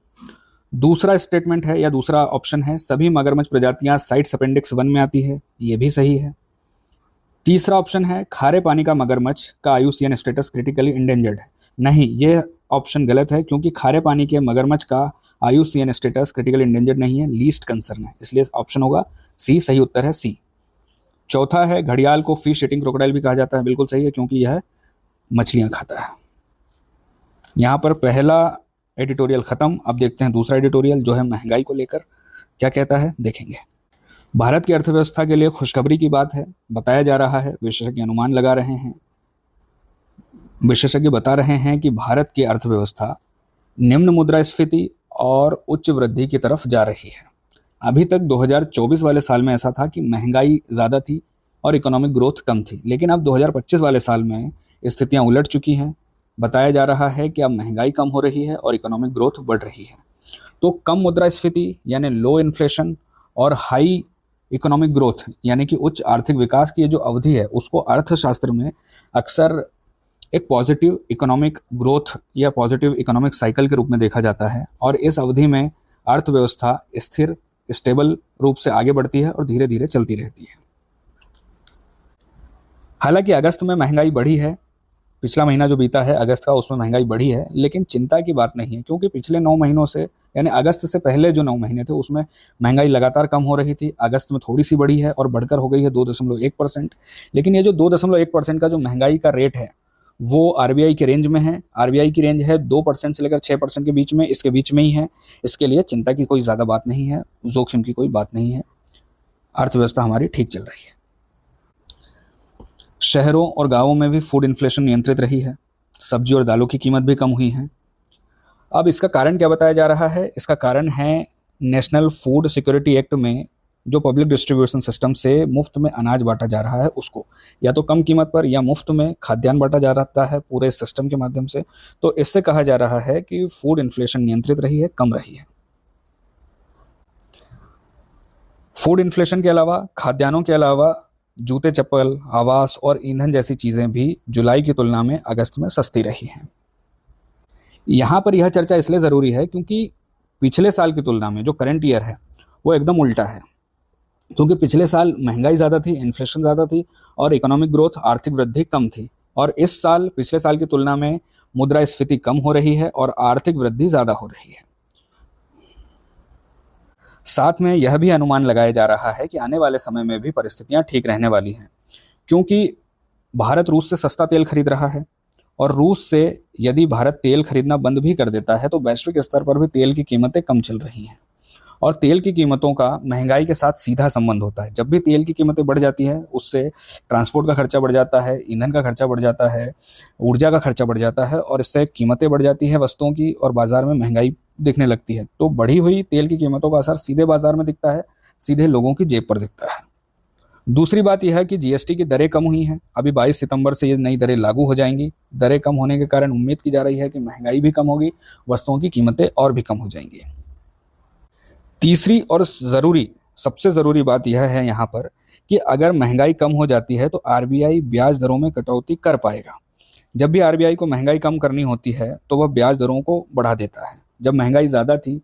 दूसरा स्टेटमेंट है या दूसरा ऑप्शन है, सभी मगरमच्छ प्रजातियां साइट्स अपेंडिक्स 1 में आती है, ये भी सही है। तीसरा ऑप्शन है, खारे पानी का मगरमच्छ का IUCN स्टेटस क्रिटिकली इंडेंजर्ड है, नहीं, ये ऑप्शन गलत है, क्योंकि खारे पानी के मगरमच्छ का IUCN स्टेटस क्रिटिकली इंडेंजर्ड नहीं है, लीस्ट कंसर्न है, इसलिए ऑप्शन होगा सी, सही उत्तर है सी। चौथा है, घड़ियाल को फिश ईटिंग क्रोकोडाइल भी कहा जाता है, बिल्कुल सही है, क्योंकि यह मछलियां खाता है। यहाँ पर पहला एडिटोरियल खत्म। अब देखते हैं दूसरा एडिटोरियल जो है महंगाई को लेकर क्या कहता है, देखेंगे। भारत की अर्थव्यवस्था के लिए खुशखबरी की बात है। बताया जा रहा है, विशेषज्ञ अनुमान लगा रहे हैं, विशेषज्ञ बता रहे हैं कि भारत की अर्थव्यवस्था निम्न मुद्रास्फीति और उच्च वृद्धि की तरफ जा रही है। अभी तक 2024 वाले साल में ऐसा था कि महंगाई ज़्यादा थी और इकोनॉमिक ग्रोथ कम थी, लेकिन अब 2025 वाले साल में स्थितियां उलट चुकी हैं। बताया जा रहा है कि अब महंगाई कम हो रही है और इकोनॉमिक ग्रोथ बढ़ रही है। तो कम मुद्रास्फीति यानी लो इन्फ्लेशन और हाई इकोनॉमिक ग्रोथ यानी कि उच्च आर्थिक विकास की जो अवधि है, उसको अर्थशास्त्र में अक्सर एक पॉजिटिव इकोनॉमिक ग्रोथ या पॉजिटिव इकोनॉमिक साइकिल के रूप में देखा जाता है। और इस अवधि में अर्थव्यवस्था स्थिर, स्टेबल रूप से आगे बढ़ती है और धीरे धीरे चलती रहती है। हालांकि अगस्त में महंगाई बढ़ी है, पिछला महीना जो बीता है अगस्त का, उसमें महंगाई बढ़ी है, लेकिन चिंता की बात नहीं है, क्योंकि पिछले 9 महीनों से यानी अगस्त से पहले जो 9 महीने थे उसमें महंगाई लगातार कम हो रही थी। अगस्त में थोड़ी सी बढ़ी है और बढ़कर हो गई है 2.1%। लेकिन ये जो 2.1% का जो महंगाई का रेट है वो RBI के रेंज में है। RBI की रेंज है 2% से लेकर 6% के बीच में, इसके बीच में ही है। इसके लिए चिंता की कोई ज़्यादा बात नहीं है, जोखिम की कोई बात नहीं है। अर्थव्यवस्था हमारी ठीक चल रही है। शहरों और गांवों में भी फूड इन्फ्लेशन नियंत्रित रही है। सब्जी और दालों की कीमत भी कम हुई है। अब इसका कारण क्या बताया जा रहा है? इसका कारण है नेशनल फूड सिक्योरिटी एक्ट में जो पब्लिक डिस्ट्रीब्यूशन सिस्टम से मुफ्त में अनाज बांटा जा रहा है, उसको या तो कम कीमत पर या मुफ्त में खाद्यान्न बांटा जा रहा है पूरे सिस्टम के माध्यम से। तो इससे कहा जा रहा है कि फूड इन्फ्लेशन नियंत्रित रही है, कम रही है। फूड इन्फ्लेशन के अलावा, खाद्यान्नों के अलावा जूते चप्पल, आवास और ईंधन जैसी चीज़ें भी जुलाई की तुलना में अगस्त में सस्ती रही हैं। यहाँ पर यह चर्चा इसलिए ज़रूरी है क्योंकि पिछले साल की तुलना में जो करंट ईयर है वो एकदम उल्टा है, क्योंकि पिछले साल महंगाई ज़्यादा थी, इन्फ्लेशन ज़्यादा थी और इकोनॉमिक ग्रोथ, आर्थिक वृद्धि कम थी। और इस साल पिछले साल की तुलना में मुद्रास्फीति कम हो रही है और आर्थिक वृद्धि ज़्यादा हो रही है। साथ में यह भी अनुमान लगाया जा रहा है कि आने वाले समय में भी परिस्थितियां ठीक रहने वाली हैं, क्योंकि भारत रूस से सस्ता तेल खरीद रहा है, और रूस से यदि भारत तेल खरीदना बंद भी कर देता है तो वैश्विक स्तर पर भी तेल की कीमतें कम चल रही हैं। और तेल की कीमतों का महंगाई के साथ सीधा संबंध होता है। जब भी तेल की कीमतें बढ़ जाती हैं, उससे ट्रांसपोर्ट का खर्चा बढ़ जाता है, ईंधन का खर्चा बढ़ जाता है, ऊर्जा का खर्चा बढ़ जाता है, और इससे कीमतें बढ़ जाती हैं वस्तुओं की, और बाजार में महंगाई दिखने लगती है। तो बढ़ी हुई तेल की कीमतों का असर सीधे बाजार में दिखता है, सीधे लोगों की जेब पर दिखता है। दूसरी बात यह है कि जीएसटी की दरें कम हुई हैं। अभी 22 सितंबर से ये नई दरें लागू हो जाएंगी। दरें कम होने के कारण उम्मीद की जा रही है कि महंगाई भी कम होगी, वस्तुओं की कीमतें और भी कम हो जाएंगी। तीसरी और सबसे ज़रूरी बात यह है यहाँ पर कि अगर महंगाई कम हो जाती है तो आरबीआई ब्याज दरों में कटौती कर पाएगा। जब भी आरबीआई को महंगाई कम करनी होती है तो वह ब्याज दरों को बढ़ा देता है। जब महंगाई ज़्यादा थी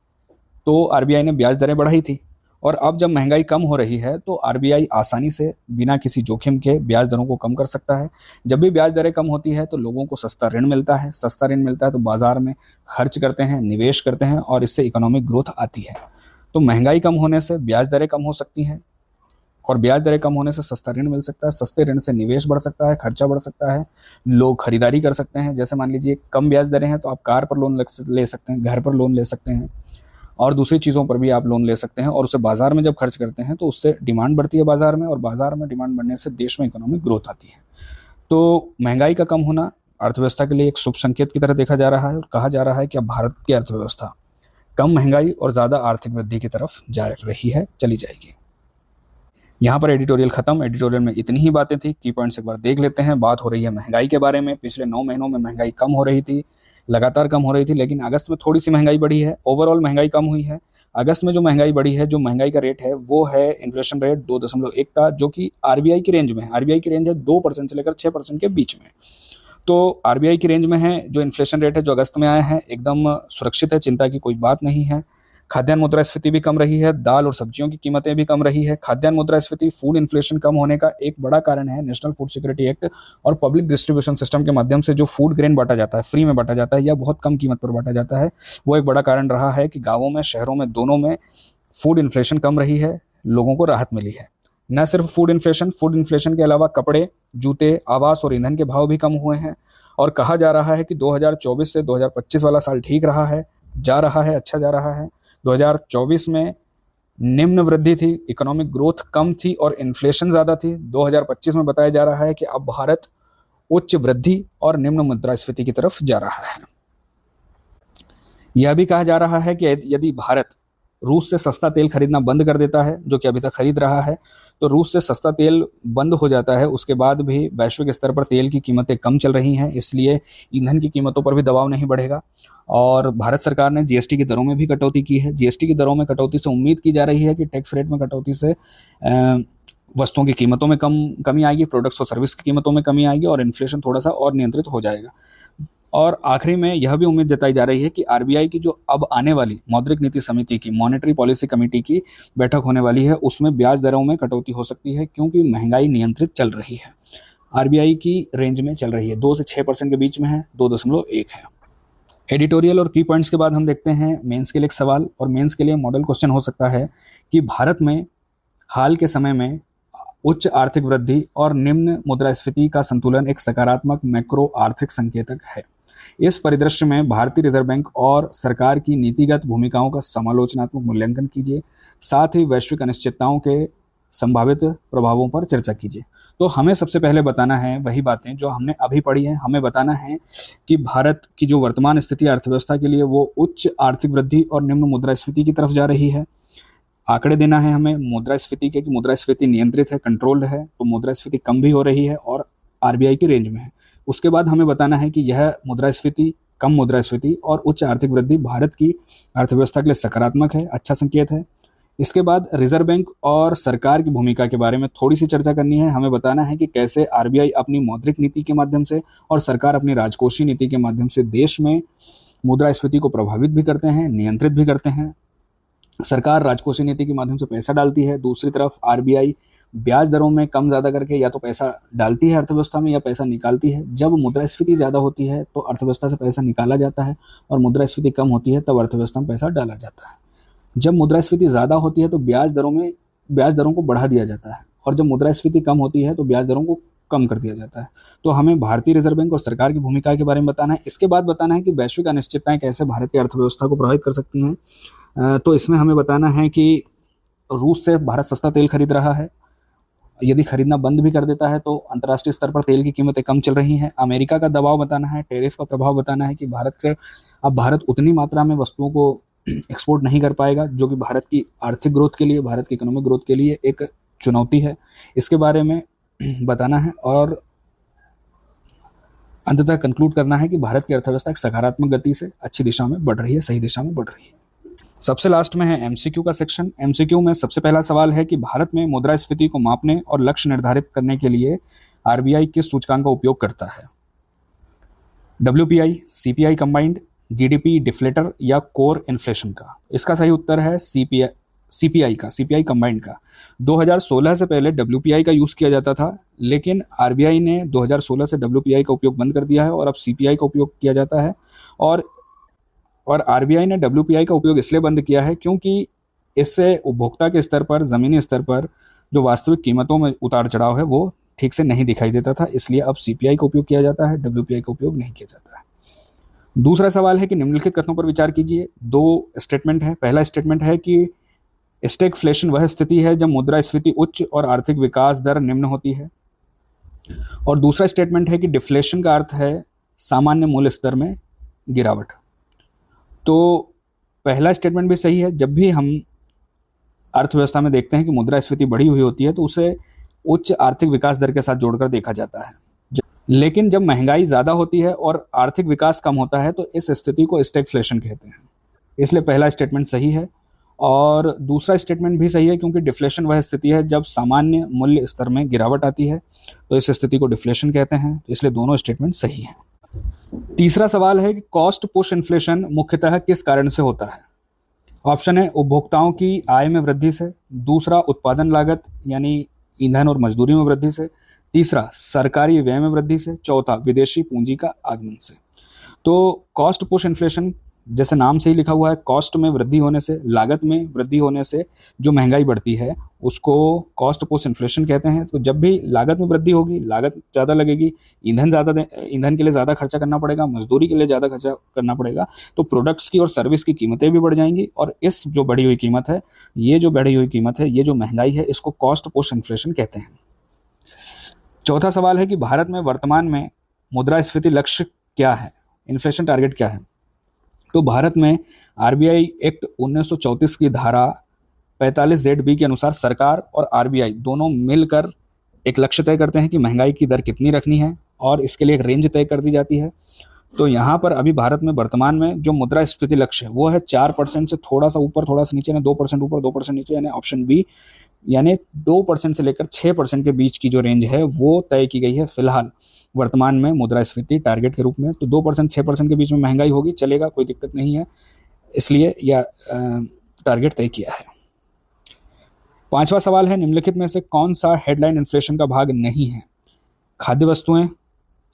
तो आरबीआई ने ब्याज दरें बढ़ाई थी, और अब जब महंगाई कम हो रही है तो आरबीआई आसानी से बिना किसी जोखिम के ब्याज दरों को कम कर सकता है। जब भी ब्याज दरें कम होती है तो लोगों को सस्ता ऋण मिलता है। सस्ता ऋण मिलता है तो बाजार में खर्च करते हैं, निवेश करते हैं, और इससे इकोनॉमिक ग्रोथ आती है। तो महंगाई कम होने से ब्याज दरें कम हो सकती हैं, और ब्याज दरें कम होने से सस्ता ऋण मिल सकता है। सस्ते ऋण से निवेश बढ़ सकता है, खर्चा बढ़ सकता है, लोग खरीदारी कर सकते हैं। जैसे मान लीजिए कम ब्याज दरें हैं तो आप कार पर लोन ले सकते हैं, घर पर लोन ले सकते हैं, और दूसरी चीज़ों पर भी आप लोन ले सकते हैं, और उसे बाजार में जब खर्च करते हैं तो उससे डिमांड बढ़ती है बाजार में, और बाजार में डिमांड बढ़ने से देश में इकोनॉमिक ग्रोथ आती है। तो महंगाई का कम होना अर्थव्यवस्था के लिए एक शुभ संकेत की तरह देखा जा रहा है, और कहा जा रहा है कि अब भारत की अर्थव्यवस्था कम महंगाई और ज़्यादा आर्थिक वृद्धि की तरफ जा रही है, चली जाएगी। यहाँ पर एडिटोरियल खत्म। एडिटोरियल में इतनी ही बातें थी। की पॉइंट्स एक बार देख लेते हैं। बात हो रही है महंगाई के बारे में। पिछले 9 महीनों में महंगाई कम हो रही थी, लगातार कम हो रही थी, लेकिन अगस्त में थोड़ी सी महंगाई बढ़ी है। ओवरऑल महंगाई कम हुई है। अगस्त में जो महंगाई बढ़ी है, जो महंगाई का रेट है वो है इन्फ्लेशन रेट 2.1 का, जो कि आरबीआई की रेंज में है। आरबीआई की रेंज है 2% से लेकर 6% के बीच में। तो आरबीआई की रेंज में है। जो इन्फ्लेशन रेट है जो अगस्त में आया है एकदम सुरक्षित है, चिंता की कोई बात नहीं है। खाद्यान्न मुद्रास्फीति भी कम रही है, दाल और सब्जियों की कीमतें भी कम रही है। खाद्यान्न मुद्रास्फीति फूड इन्फ्लेशन कम होने का एक बड़ा कारण है नेशनल फूड सिक्योरिटी एक्ट और पब्लिक डिस्ट्रीब्यूशन सिस्टम के माध्यम से जो फूड ग्रेन बांटा जाता है, फ्री में बांटा जाता है या बहुत कम कीमत पर बांटा जाता है, वो एक बड़ा कारण रहा है कि गाँवों में, शहरों में, दोनों में फूड इन्फ्लेशन कम रही है, लोगों को राहत मिली है। न सिर्फ फूड इन्फ्लेशन के अलावा कपड़े, जूते, आवास और ईंधन के भाव भी कम हुए हैं। और कहा जा रहा है कि 2024 से 2025 वाला साल ठीक रहा है, जा रहा है, अच्छा जा रहा है। 2024 में निम्न वृद्धि थी, इकोनॉमिक ग्रोथ कम थी और इन्फ्लेशन ज़्यादा थी। 2025 में बताया जा रहा है कि अब भारत उच्च वृद्धि और निम्न मुद्रास्फीति की तरफ जा रहा है। यह भी कहा जा रहा है कि यदि भारत रूस से सस्ता तेल खरीदना बंद कर देता है, जो कि अभी तक खरीद रहा है, तो रूस से सस्ता तेल बंद हो जाता है, उसके बाद भी वैश्विक स्तर पर तेल की कीमतें कम चल रही हैं, इसलिए ईंधन की कीमतों पर भी दबाव नहीं बढ़ेगा। और भारत सरकार ने जीएसटी की दरों में भी कटौती की है। जीएसटी की दरों में कटौती से उम्मीद की जा रही है कि टैक्स रेट में कटौती से वस्तुओं की कीमतों में कमी आएगी, प्रोडक्ट्स और सर्विस की कीमतों में कमी आएगी और इन्फ्लेशन थोड़ा सा और नियंत्रित हो जाएगा। और आखिरी में यह भी उम्मीद जताई जा रही है कि आरबीआई की जो अब आने वाली मौद्रिक नीति समिति की, मॉनेटरी पॉलिसी कमेटी की बैठक होने वाली है, उसमें ब्याज दरों में कटौती हो सकती है, क्योंकि महंगाई नियंत्रित चल रही है, आरबीआई की रेंज में चल रही है, 2 से 6% के बीच में है, 2.1 है। एडिटोरियल और की पॉइंट्स के बाद हम देखते हैं मेंस के लिए एक सवाल, और मेंस के लिए मॉडल क्वेश्चन हो सकता है कि भारत में हाल के समय में उच्च आर्थिक वृद्धि और निम्न मुद्रास्फीति का संतुलन एक सकारात्मक मैक्रो आर्थिक संकेतक है। इस परिदृश्य में भारतीय रिजर्व बैंक और सरकार की नीतिगत भूमिकाओं का समालोचनात्मक मूल्यांकन कीजिए, साथ ही वैश्विक अनिश्चितताओं के संभावित प्रभावों पर चर्चा कीजिए। तो हमें सबसे पहले बताना है वही बातें जो हमने अभी पढ़ी हैं। हमें बताना है कि भारत की जो वर्तमान स्थिति अर्थव्यवस्था के लिए वो उच्च आर्थिक वृद्धि और निम्न मुद्रास्फीति की तरफ जा रही है। आंकड़े देना है हमें मुद्रास्फीति के कि मुद्रास्फीति नियंत्रित है, कंट्रोल्ड है, तो मुद्रास्फीति कम भी हो रही है और आरबीआई की रेंज में है। उसके बाद हमें बताना है कि यह मुद्रास्फीति, कम मुद्रास्फीति और उच्च आर्थिक वृद्धि भारत की अर्थव्यवस्था के लिए सकारात्मक है, अच्छा संकेत है। इसके बाद रिजर्व बैंक और सरकार की भूमिका के बारे में थोड़ी सी चर्चा करनी है। हमें बताना है कि कैसे आरबीआई अपनी मौद्रिक नीति के माध्यम से और सरकार अपनी राजकोषीय नीति के माध्यम से देश में मुद्रास्फीति को प्रभावित भी करते हैं, नियंत्रित भी करते हैं। सरकार राजकोषीय नीति के माध्यम से पैसा डालती है, दूसरी तरफ आरबीआई ब्याज दरों में कम ज़्यादा करके या तो पैसा डालती है अर्थव्यवस्था में या पैसा निकालती है। जब मुद्रास्फीति ज़्यादा होती है तो अर्थव्यवस्था से पैसा निकाला जाता है और मुद्रास्फीति कम होती है तब अर्थव्यवस्था में पैसा डाला जाता है। जब मुद्रास्फीति ज़्यादा होती है तो ब्याज दरों को बढ़ा दिया जाता है, और जब मुद्रास्फीति कम होती है तो ब्याज दरों को कम कर दिया जाता है। तो हमें भारतीय रिजर्व बैंक और सरकार की भूमिका के बारे में बताना है। इसके बाद बताना है कि वैश्विक अनिश्चितताएं कैसे भारत की अर्थव्यवस्था को प्रभावित कर सकती हैं। तो इसमें हमें बताना है कि रूस से भारत सस्ता तेल खरीद रहा है, यदि खरीदना बंद भी कर देता है तो अंतर्राष्ट्रीय स्तर पर तेल की कीमतें कम चल रही हैं। अमेरिका का दबाव बताना है, टैरिफ का प्रभाव बताना है कि भारत उतनी मात्रा में वस्तुओं को एक्सपोर्ट नहीं कर पाएगा, जो कि भारत की आर्थिक ग्रोथ के लिए, भारत की इकोनॉमिक ग्रोथ के लिए एक चुनौती है। इसके बारे में बताना है और अंततः कंक्लूड करना है कि भारत की अर्थव्यवस्था एक सकारात्मक गति से अच्छी दिशा में बढ़ रही है, सही दिशा में बढ़ रही है। सबसे लास्ट में है एमसीक्यू का सेक्शन। एमसीक्यू में सबसे पहला सवाल है कि भारत में मुद्रास्फीति को मापने और लक्ष्य निर्धारित करने के लिए आरबीआई किस सूचकांक का उपयोग करता है? WPI, CPI combined, GDP deflator या कोर इन्फ्लेशन का? इसका सही उत्तर है CPI कंबाइंड का। 2016 से पहले WPI का यूज़ किया जाता था, लेकिन आरबीआई ने 2016 से WPI का उपयोग बंद कर दिया है और अब CPI का उपयोग किया जाता है। और आरबीआई ने WPI का उपयोग इसलिए बंद किया है क्योंकि इससे उपभोक्ता के स्तर पर, ज़मीनी स्तर पर जो वास्तविक कीमतों में उतार चढ़ाव है वो ठीक से नहीं दिखाई देता था, इसलिए अब CPI का उपयोग किया जाता है, WPI का उपयोग नहीं किया जाता है। दूसरा सवाल है कि निम्नलिखित कथनों पर विचार कीजिए। 2 स्टेटमेंट है। पहला स्टेटमेंट है कि स्टैगफ्लेशन वह स्थिति है जब मुद्रास्फीति उच्च और आर्थिक विकास दर निम्न होती है, और दूसरा स्टेटमेंट है कि डिफ्लेशन का अर्थ है सामान्य मूल्य स्तर में गिरावट। तो पहला स्टेटमेंट भी सही है। जब भी हम अर्थव्यवस्था में देखते हैं कि मुद्रास्फीति बढ़ी हुई होती है तो उसे उच्च आर्थिक विकास दर के साथ जोड़कर देखा जाता है, लेकिन जब महंगाई ज़्यादा होती है और आर्थिक विकास कम होता है तो इस स्थिति को स्टैगफ्लेशन कहते हैं। इसलिए पहला स्टेटमेंट सही है और दूसरा स्टेटमेंट भी सही है, क्योंकि डिफ्लेशन वह स्थिति है जब सामान्य मूल्य स्तर में गिरावट आती है, तो इस स्थिति को डिफ्लेशन कहते हैं। इसलिए दोनों स्टेटमेंट सही हैं। तीसरा सवाल है कि कॉस्ट पुश इन्फ्लेशन मुख्यतः किस कारण से होता है? ऑप्शन है उपभोक्ताओं की आय में वृद्धि से, दूसरा उत्पादन लागत यानी ईंधन और मजदूरी में वृद्धि से, तीसरा सरकारी व्यय में वृद्धि से, चौथा विदेशी पूंजी का आगमन से। तो कॉस्ट पुश इन्फ्लेशन जैसे नाम से ही लिखा हुआ है, कॉस्ट में वृद्धि होने से, लागत में वृद्धि होने से जो महंगाई बढ़ती है उसको कॉस्ट पुश इन्फ्लेशन कहते हैं। तो जब भी लागत में वृद्धि होगी, लागत ज़्यादा लगेगी, ईंधन के लिए ज़्यादा खर्चा करना पड़ेगा, मजदूरी के लिए ज़्यादा खर्चा करना पड़ेगा, तो प्रोडक्ट्स की और सर्विस की कीमतें भी बढ़ जाएंगी, और इस जो बढ़ी हुई कीमत है, ये जो महंगाई है, इसको कॉस्ट पुश इन्फ्लेशन कहते हैं। चौथा सवाल है कि भारत में वर्तमान में मुद्रास्फीति लक्ष्य क्या है, इन्फ्लेशन टारगेट क्या है? तो भारत में आरबीआई एक्ट 1934 की धारा 45ZB के अनुसार सरकार और आरबीआई दोनों मिलकर एक लक्ष्य तय करते हैं कि महंगाई की दर कितनी रखनी है, और इसके लिए एक रेंज तय कर दी जाती है। तो यहाँ पर अभी भारत में वर्तमान में जो मुद्रास्फीति लक्ष्य है वो है 4% से थोड़ा सा ऊपर, थोड़ा सा नीचे, यानी 2% ऊपर, 2% नीचे, यानी ऑप्शन बी, यानी 2% से लेकर 6% के बीच की जो रेंज है वो तय की गई है फिलहाल वर्तमान में मुद्रास्फीति टारगेट के रूप में। तो 2% 6% के बीच में महंगाई होगी, चलेगा, कोई दिक्कत नहीं है, इसलिए यह टारगेट तय किया है। पांचवा सवाल है निम्नलिखित में से कौन सा हेडलाइन इन्फ्लेशन का भाग नहीं है? खाद्य वस्तुएं,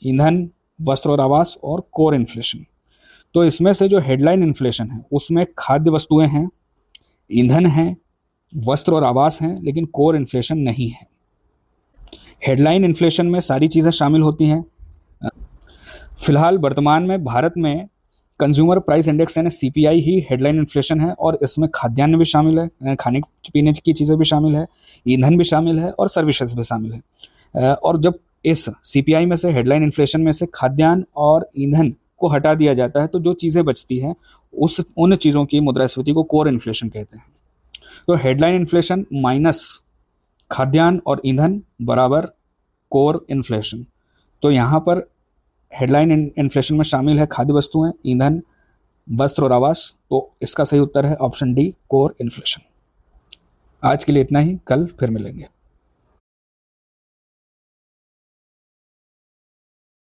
ईंधन, वस्त्र और आवास और कोर इन्फ्लेशन। तो इसमें से जो हेडलाइन इन्फ्लेशन है उसमें खाद्य वस्तुएं हैं, ईंधन है, वस्त्र और आवास हैं, लेकिन कोर इन्फ्लेशन नहीं है। हेडलाइन इन्फ्लेशन में सारी चीज़ें शामिल होती हैं। फिलहाल वर्तमान में भारत में कंज्यूमर प्राइस इंडेक्स यानी CPI ही हेडलाइन इन्फ्लेशन है, और इसमें खाद्यान्न भी शामिल है, खाने पीने की चीज़ें भी शामिल है, ईंधन भी शामिल है और सर्विसेज भी शामिल है। और जब इस CPI में से, हेडलाइन इन्फ्लेशन में से खाद्यान्न और ईंधन को हटा दिया जाता है तो जो चीज़ें बचती हैं उन चीज़ों की मुद्रास्फीति को कोर इन्फ्लेशन कहते हैं। तो हेडलाइन इन्फ्लेशन माइनस खाद्यान्न और ईंधन बराबर कोर इन्फ्लेशन। तो यहाँ पर हेडलाइन इन्फ्लेशन में शामिल है खाद्य वस्तुएं, ईंधन, वस्त्र और आवास, तो इसका सही उत्तर है ऑप्शन डी, कोर इन्फ्लेशन। आज के लिए इतना ही, कल फिर मिलेंगे।